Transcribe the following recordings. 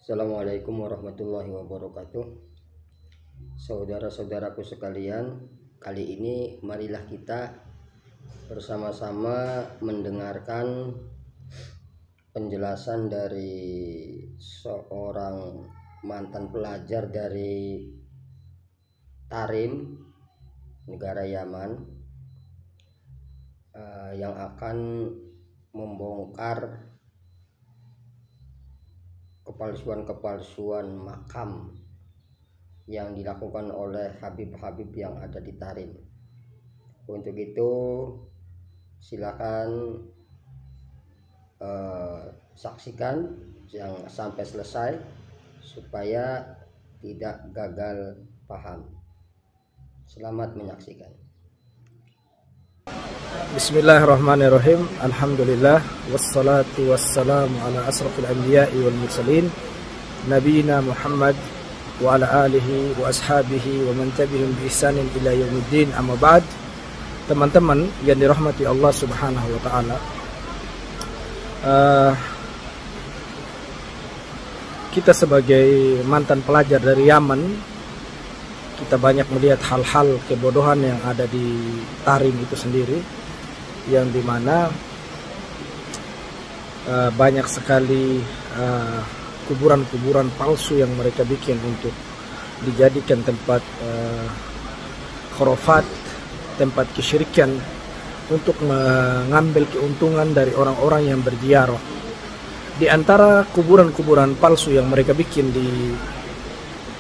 Assalamualaikum warahmatullahi wabarakatuh. Saudara-saudaraku sekalian, kali ini marilah kita bersama-sama mendengarkan penjelasan dari seorang mantan pelajar dari Tarim, negara Yaman, yang akan membongkar kepalsuan makam yang dilakukan oleh Habib-Habib yang ada di Tarim. Untuk itu silakan saksikan yang sampai selesai supaya tidak gagal paham. Selamat menyaksikan. Bismillahirrahmanirrahim. Alhamdulillah wassalatu wassalamu ala asrafil anbiya'i wal mursalin nabiyina Muhammad wa ala alihi wa ashabihi wa man tabi'ahum bi ihsanin ila yaumiddin. Amma ba'd. Teman-teman yang dirahmati Allah Subhanahu wa taala, kita sebagai mantan pelajar dari Yaman, kita banyak melihat hal-hal kebodohan yang ada di Tarim itu sendiri, yang dimana banyak sekali kuburan-kuburan palsu yang mereka bikin untuk dijadikan tempat khurafat, tempat kesyirikan, untuk mengambil keuntungan dari orang-orang yang berziarah. Di antara kuburan-kuburan palsu yang mereka bikin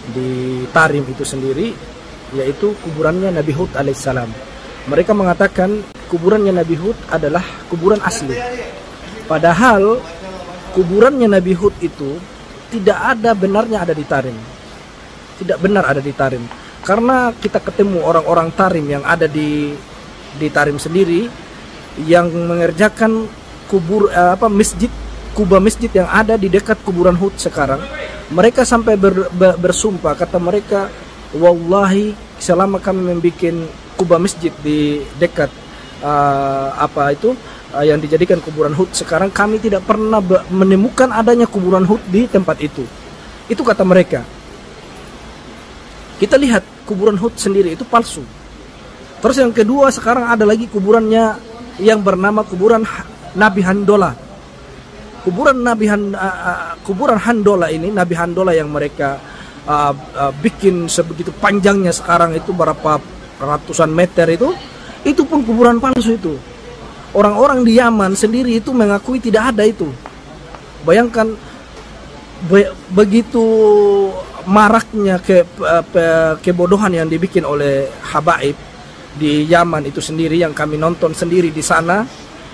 di Tarim itu sendiri, yaitu kuburannya Nabi Hud alaihissalam. Mereka mengatakan kuburannya Nabi Hud adalah kuburan asli, padahal kuburannya Nabi Hud itu tidak ada benarnya ada di Tarim. Tidak benar ada di Tarim, karena kita ketemu orang-orang Tarim yang ada di Tarim sendiri yang mengerjakan kubah masjid yang ada di dekat kuburan Hud sekarang. Mereka sampai bersumpah, kata mereka, wallahi selama kami membuat kubah masjid di dekat yang dijadikan kuburan Hud sekarang, kami tidak pernah menemukan adanya kuburan Hud di tempat itu. Itu kata mereka. Kita lihat kuburan Hud sendiri itu palsu. Terus yang kedua, sekarang ada lagi kuburannya yang bernama kuburan Nabi Handola. Kuburan Handola ini, Nabi Handola yang mereka bikin sebegitu panjangnya sekarang itu berapa ratusan meter itu pun kuburan palsu itu. Orang-orang di Yaman sendiri itu mengakui tidak ada itu. Bayangkan begitu maraknya kebodohan yang dibikin oleh habaib di Yaman itu sendiri, yang kami nonton sendiri di sana.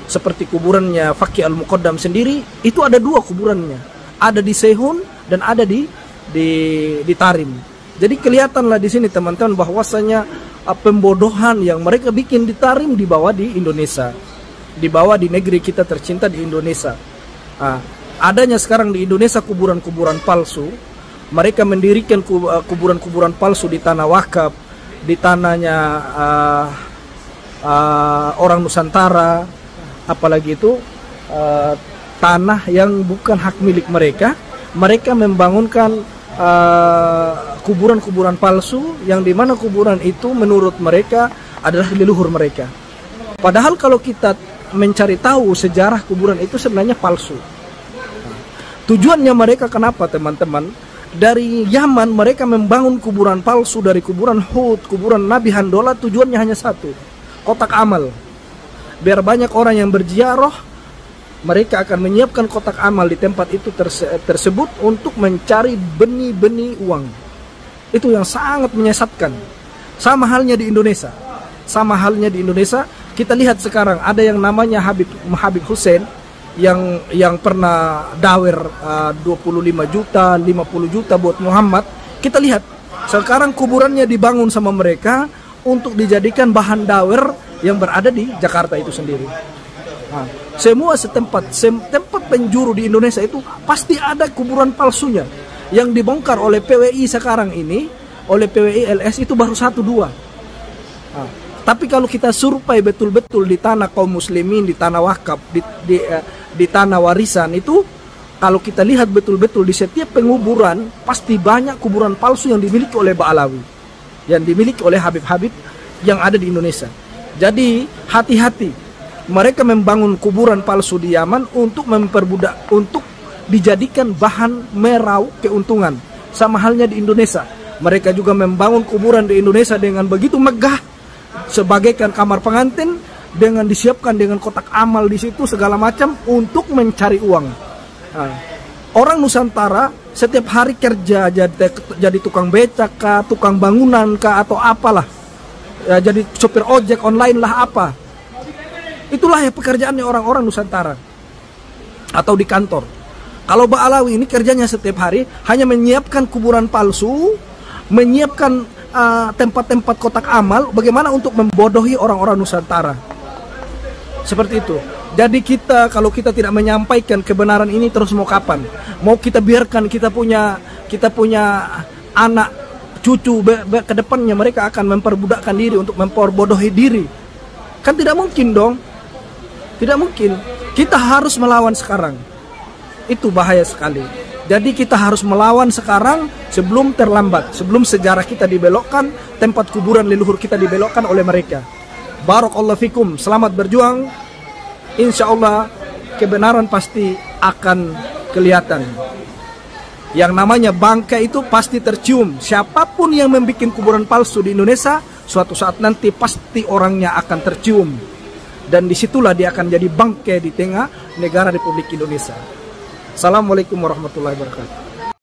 Seperti kuburannya Faqih Al-Muqaddam sendiri, itu ada dua kuburannya, ada di Sehun dan ada di Tarim. Jadi kelihatanlah di sini teman-teman bahwasanya pembodohan yang mereka bikin di Tarim dibawa di Indonesia, dibawa di negeri kita tercinta di Indonesia. Adanya sekarang di Indonesia kuburan-kuburan palsu. Mereka mendirikan kuburan-kuburan palsu di tanah wakaf, di tanahnya orang Nusantara. Apalagi itu tanah yang bukan hak milik mereka. Mereka membangunkan kuburan-kuburan palsu, yang dimana kuburan itu menurut mereka adalah leluhur mereka. Padahal kalau kita mencari tahu sejarah kuburan itu sebenarnya palsu. Tujuannya mereka kenapa teman-teman? Dari Yaman mereka membangun kuburan palsu dari kuburan Hud, kuburan Nabi Handola. Tujuannya hanya satu, kotak amal. Biar banyak orang yang berziarah, mereka akan menyiapkan kotak amal di tempat itu tersebut untuk mencari benih-benih uang. Itu yang sangat menyesatkan. Sama halnya di Indonesia. Kita lihat sekarang ada yang namanya Habib Hussein yang pernah dawer 25 juta, 50 juta buat Muhammad. Kita lihat sekarang kuburannya dibangun sama mereka untuk dijadikan bahan dawer yang berada di Jakarta itu sendiri. Semua tempat penjuru di Indonesia itu pasti ada kuburan palsunya. Yang dibongkar oleh PWI sekarang ini, oleh PWI LS itu baru 1-2. Tapi kalau kita survei betul-betul di tanah kaum muslimin, di tanah wakaf, di tanah warisan itu, kalau kita lihat betul-betul di setiap penguburan pasti banyak kuburan palsu yang dimiliki oleh Ba'alawi, yang dimiliki oleh Habib-Habib yang ada di Indonesia. Jadi hati-hati, mereka membangun kuburan palsu di Yaman untuk memperbudak, untuk dijadikan bahan meraup keuntungan. Sama halnya di Indonesia, mereka juga membangun kuburan di Indonesia dengan begitu megah, sebagaikan kamar pengantin, dengan disiapkan dengan kotak amal di situ segala macam untuk mencari uang. Nah, orang Nusantara setiap hari kerja jadi tukang becak kah, tukang bangunan kah, atau apalah, ya, jadi sopir ojek online lah apa. Itulah ya pekerjaannya orang-orang Nusantara atau di kantor. Kalau Ba'alawi ini kerjanya setiap hari hanya menyiapkan kuburan palsu, menyiapkan tempat-tempat kotak amal, bagaimana untuk membodohi orang-orang Nusantara. Seperti itu. Jadi kita, kalau kita tidak menyampaikan kebenaran ini, terus mau kapan? Mau kita biarkan kita punya anak cucu ke depannya mereka akan memperbudakkan diri untuk memperbodohi diri? Kan tidak mungkin dong. Tidak mungkin. Kita harus melawan sekarang. Itu bahaya sekali. Jadi kita harus melawan sekarang sebelum terlambat, sebelum sejarah kita dibelokkan, tempat kuburan leluhur kita dibelokkan oleh mereka. Barakallahu fikum, selamat berjuang. Insya Allah kebenaran pasti akan kelihatan. Yang namanya bangkai itu pasti tercium. Siapapun yang membuat kuburan palsu di Indonesia, suatu saat nanti pasti orangnya akan tercium. Dan disitulah dia akan jadi bangkai di tengah negara Republik Indonesia. Assalamualaikum warahmatullahi wabarakatuh.